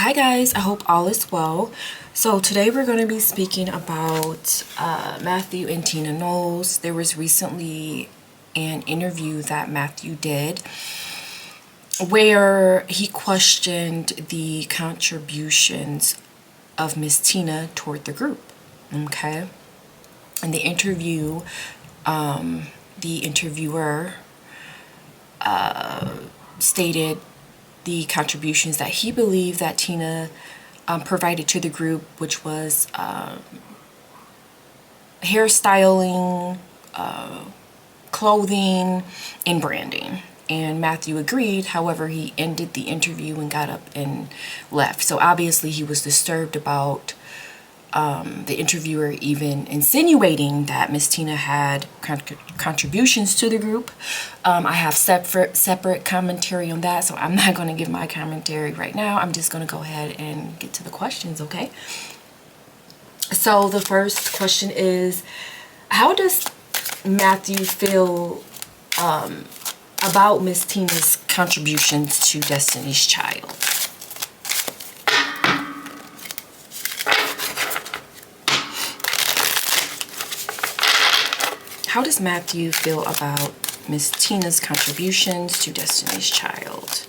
Hi guys, I hope all is well. So today we're going to be speaking about Mathew and Tina Knowles. There was recently an interview that Mathew did where he questioned the contributions of Miss Tina toward the group. Okay. In the interview, the interviewer stated the contributions that he believed that Tina provided to the group, which was hairstyling, clothing, and branding. And Mathew agreed. However, he ended the interview and got up and left. So obviously he was disturbed about the interviewer even insinuating that Miss Tina had contributions to the group. I have separate commentary on that, so I'm not going to give my commentary right now. I'm just going to go ahead and get to the questions, okay? So the first question is, how does Mathew feel about Miss Tina's contributions to Destiny's Child? How does Mathew feel about Miss Tina's contributions to Destiny's Child?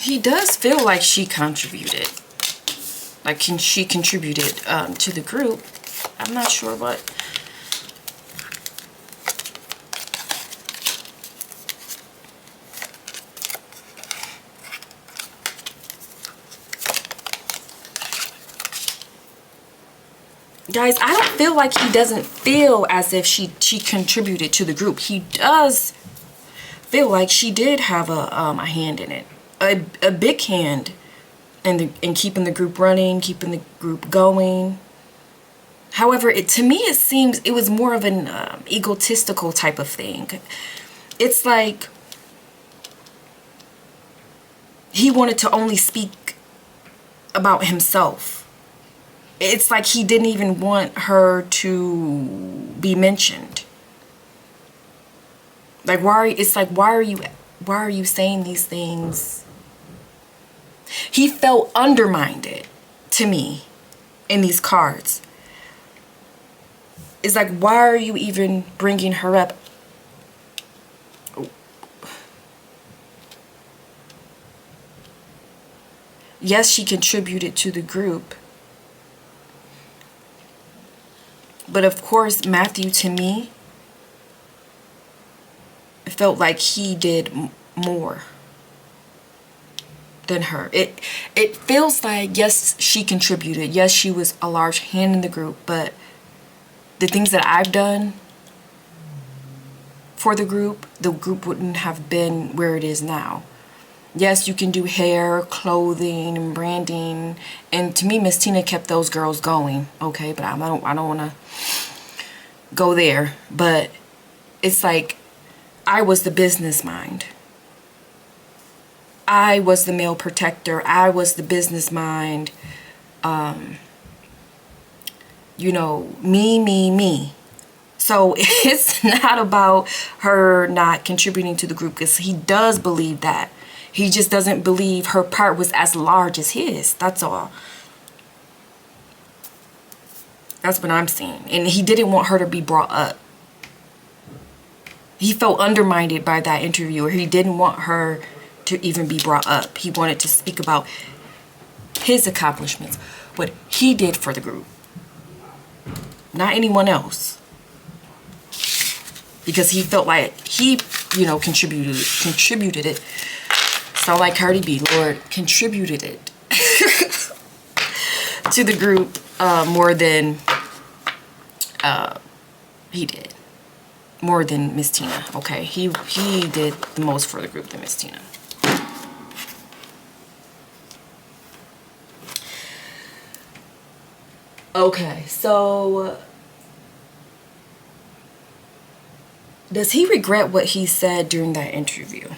He does feel like she contributed. Like she contributed to the group. I'm not sure what. Guys, I don't feel like he doesn't feel as if she contributed to the group. He does feel like she did have a hand in it. A big hand in keeping the group running, keeping the group going. However, to me it seems it was more of an egotistical type of thing. It's like he wanted to only speak about himself. It's like he didn't even want her to be mentioned. Like why are you saying these things? He felt undermined to me in these cards. It's like, why are you even bringing her up? Yes, she contributed to the group. But of course, Mathew, to me, felt like he did more than her. It feels like, yes, she contributed. Yes, she was a large hand in the group, but the things that I've done for the group wouldn't have been where it is now. Yes, you can do hair, clothing, and branding, and to me, Miss Tina kept those girls going. Okay, but I don't want to go there. But it's like I was the business mind. I was the male protector. I was the business mind. You know, me. So it's not about her not contributing to the group, because he does believe that. He just doesn't believe her part was as large as his. That's all. That's what I'm seeing. And he didn't want her to be brought up. He felt undermined by that interviewer. He didn't want her to even be brought up. He wanted to speak about his accomplishments, what he did for the group, not anyone else, because he felt like he, contributed it. Sound like Cardi B, Lord, contributed it to the group more than he did. More than Miss Tina. Okay, he did the most for the group than Miss Tina. Okay, so Does he regret what he said during that interview?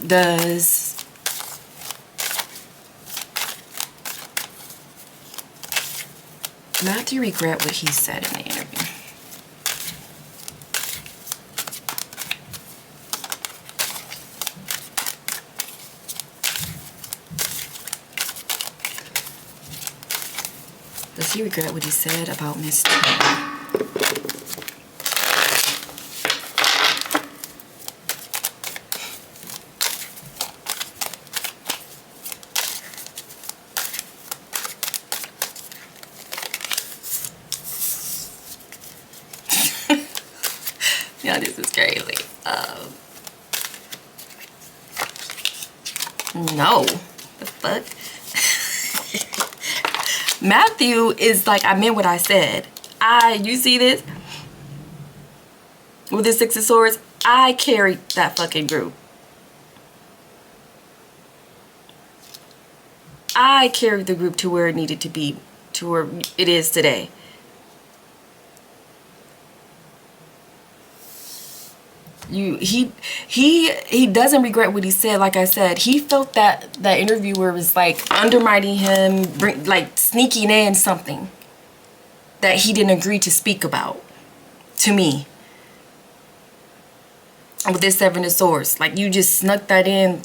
Does Mathew regret what he said in the interview? Does he regret what he said about Miss Tina? Yeah, this is crazy. No. The fuck? Mathew is like, I meant what I said. You see this? With the Six of Swords, I carried that fucking group. I carried the group to where it needed to be, to where it is today. He doesn't regret what he said. Like I said, he felt that that interviewer was like undermining him, like sneaking in something that he didn't agree to speak about to me with this Seven of Swords. Like, you just snuck that in.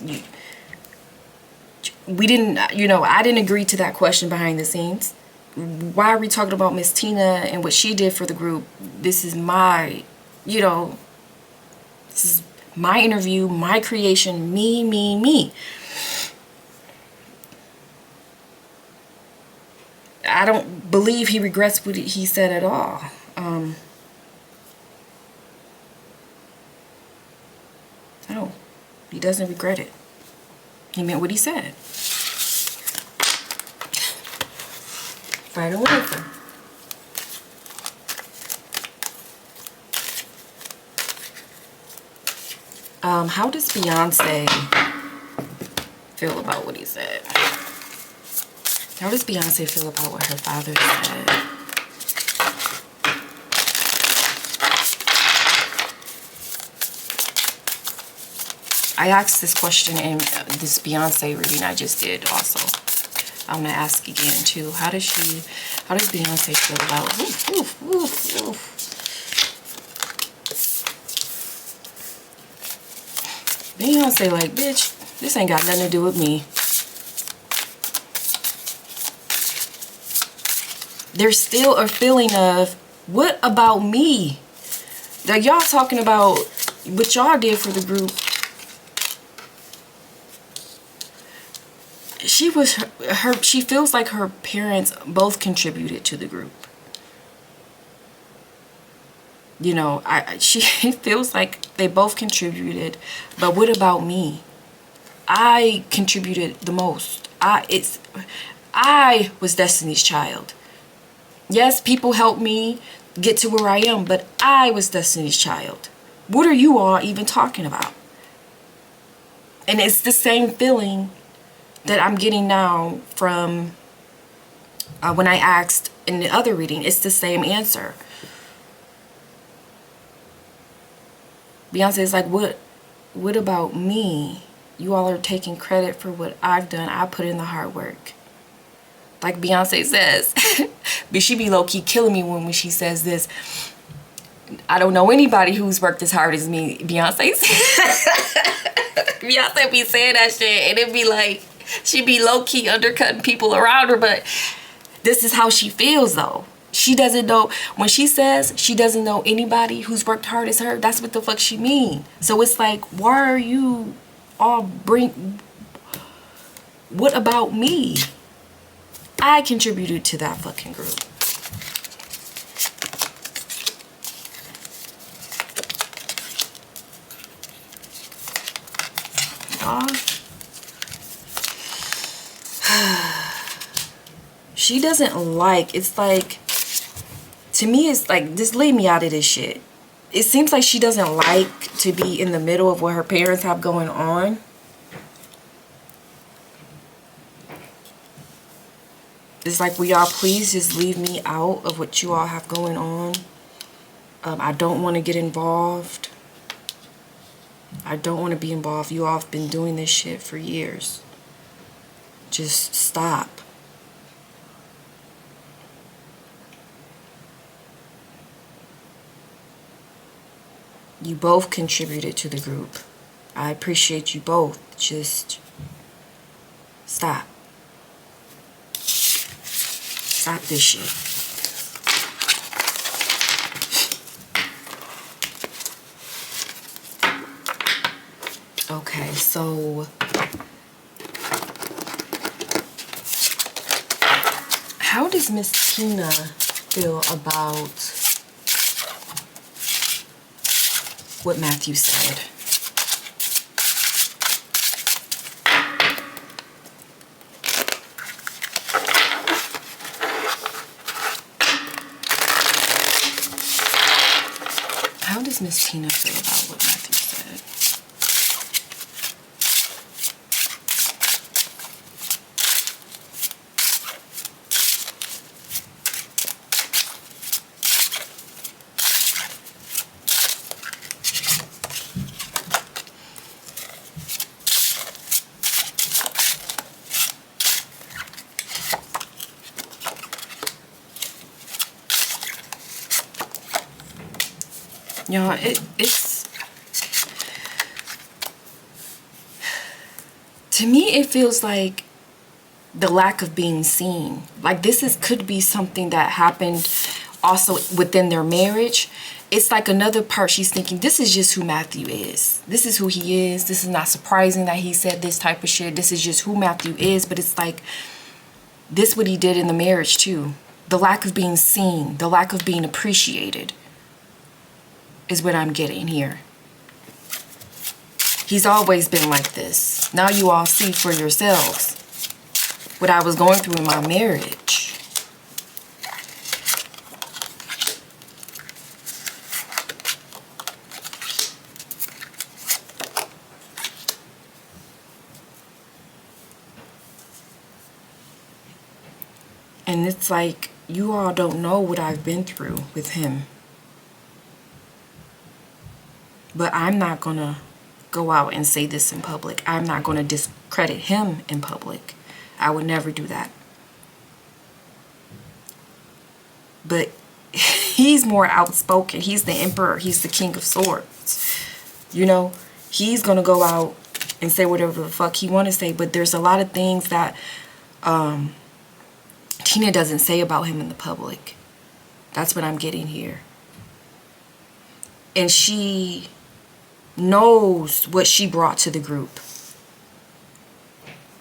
We didn't, I didn't agree to that question behind the scenes. Why are we talking about Miss Tina and what she did for the group? This is my, this is my interview, my creation, me. I don't believe he regrets what he said at all. No, he doesn't regret it. He meant what he said. Right away. How does Beyonce feel about what he said? How does Beyonce feel about what her father said? I asked this question in this Beyonce reading I just did also. I'm gonna ask again too. How does Beyonce feel about Beyonce like, bitch, this ain't got nothing to do with me. There's still a feeling of, what about me? That y'all talking about what y'all did for the group. She feels like her parents both contributed to the group. She feels like they both contributed, but what about me? I contributed the most. I was Destiny's Child. Yes, people helped me get to where I am, but I was Destiny's Child. What are you all even talking about? And it's the same feeling that I'm getting now from when I asked in the other reading. It's the same answer. Beyonce is like, what about me? You all are taking credit for what I've done. I put in the hard work. Like Beyonce says, but she be low-key killing me when she says this. I don't know anybody who's worked as hard as me. Beyonce be saying that shit, and it be like, she be low-key undercutting people around her, but this is how she feels though. She doesn't know, when she says she doesn't know anybody who's worked hard as her, that's what the fuck she mean. So it's like, why are you all what about me? I contributed to that fucking group. She doesn't like, it's like, to me it's like, just leave me out of this shit. It seems like she doesn't like to be in the middle of what her parents have going on. It's like, will y'all please just leave me out of what you all have going on? I don't want to get involved. I don't want to be involved. You all have been doing this shit for years. Just stop. You both contributed to the group. I appreciate you both. Just stop. Stop this shit. Okay, so how does Miss Tina feel about what Mathew said? How does Miss Tina feel about what Mathew said? You know, it's to me it feels like the lack of being seen. Like this could be something that happened also within their marriage. It's like another part she's thinking, this is just who Mathew is. This is who he is. This is not surprising that he said this type of shit. This is just who Mathew is. But it's like this what he did in the marriage too. The lack of being seen, the lack of being appreciated is what I'm getting here. He's always been like this. Now you all see for yourselves what I was going through in my marriage. And it's like you all don't know what I've been through with him. But I'm not going to go out and say this in public. I'm not going to discredit him in public. I would never do that. But he's more outspoken. He's the emperor. He's the king of swords. You know, he's going to go out and say whatever the fuck he want to say. But there's a lot of things that Tina doesn't say about him in the public. That's what I'm getting here. And she knows what she brought to the group.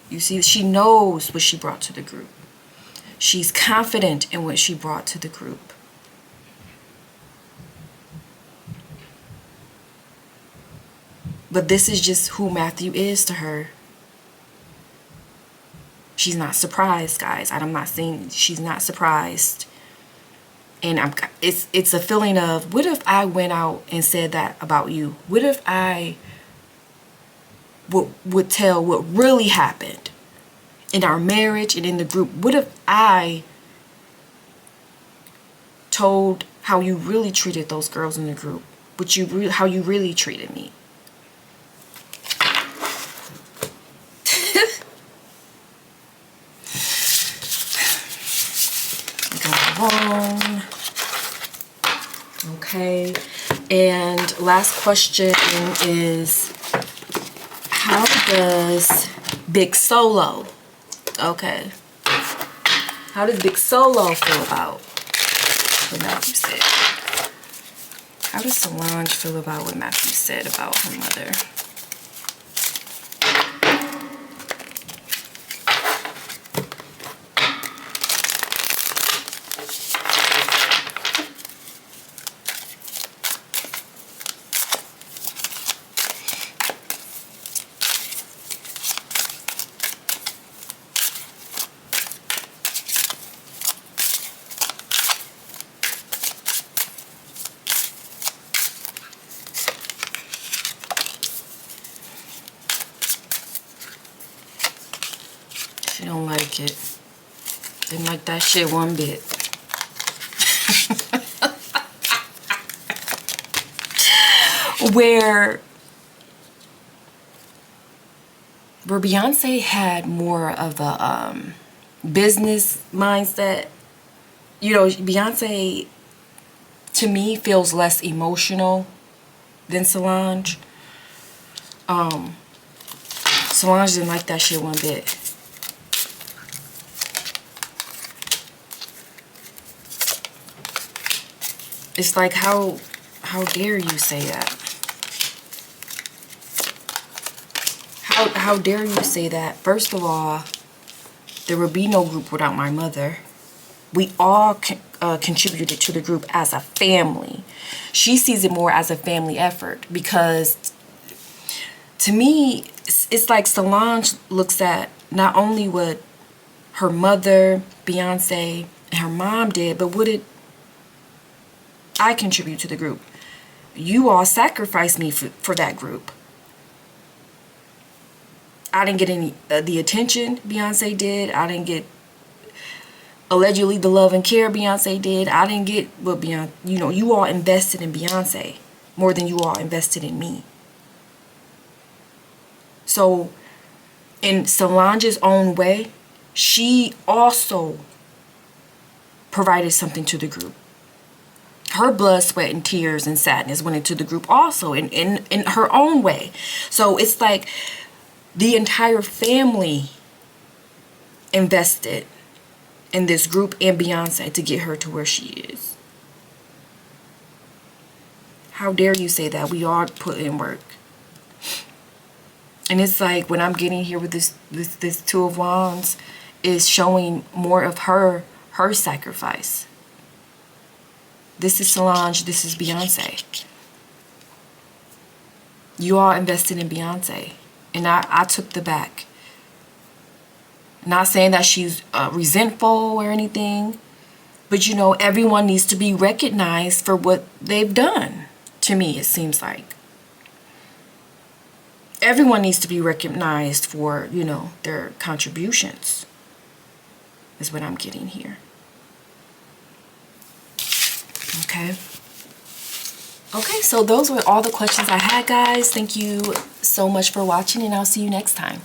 You see, she knows what she brought to the group. She's confident in what she brought to the group. But this is just who Mathew is to her. She's not surprised, guys. I'm not saying she's not surprised. And it's a feeling of, what if I went out and said that about you? What if I would tell what really happened in our marriage and in the group? What if I told how you really treated those girls in the group? How you really treated me? Go on. Okay, and last question is, how does Big Solo, okay, how does Big Solo feel about what Mathew said? How does Solange feel about what Mathew said about her mother? She don't like it. Didn't like that shit one bit. where Beyonce had more of a business mindset. You know, Beyonce, to me, feels less emotional than Solange. Solange didn't like that shit one bit. It's like, how dare you say that? How dare you say that? First of all, there would be no group without my mother. We all contributed to the group as a family. She sees it more as a family effort because, to me, it's like Solange looks at not only what her mother, Beyonce, and her mom did, but what did I contribute to the group? You all sacrificed me for that group. I didn't get any the attention Beyonce did. I didn't get allegedly the love and care Beyonce did. I didn't get what Beyonce, you know, you all invested in Beyonce more than you all invested in me. So in Solange's own way, she also provided something to the group. Her blood, sweat, and tears and sadness went into the group also in her own way. So it's like the entire family invested in this group and Beyonce to get her to where she is. How dare you say that? We all put in work. And it's like when I'm getting here with this Two of Wands is showing more of her sacrifice. This is Solange, this is Beyonce. You all invested in Beyonce. And I took the back. Not saying that she's resentful or anything. But you know, everyone needs to be recognized for what they've done. To me, it seems like. Everyone needs to be recognized for, you know, their contributions. Is what I'm getting here. Okay. Okay, so those were all the questions I had, guys. Thank you so much for watching, and I'll see you next time.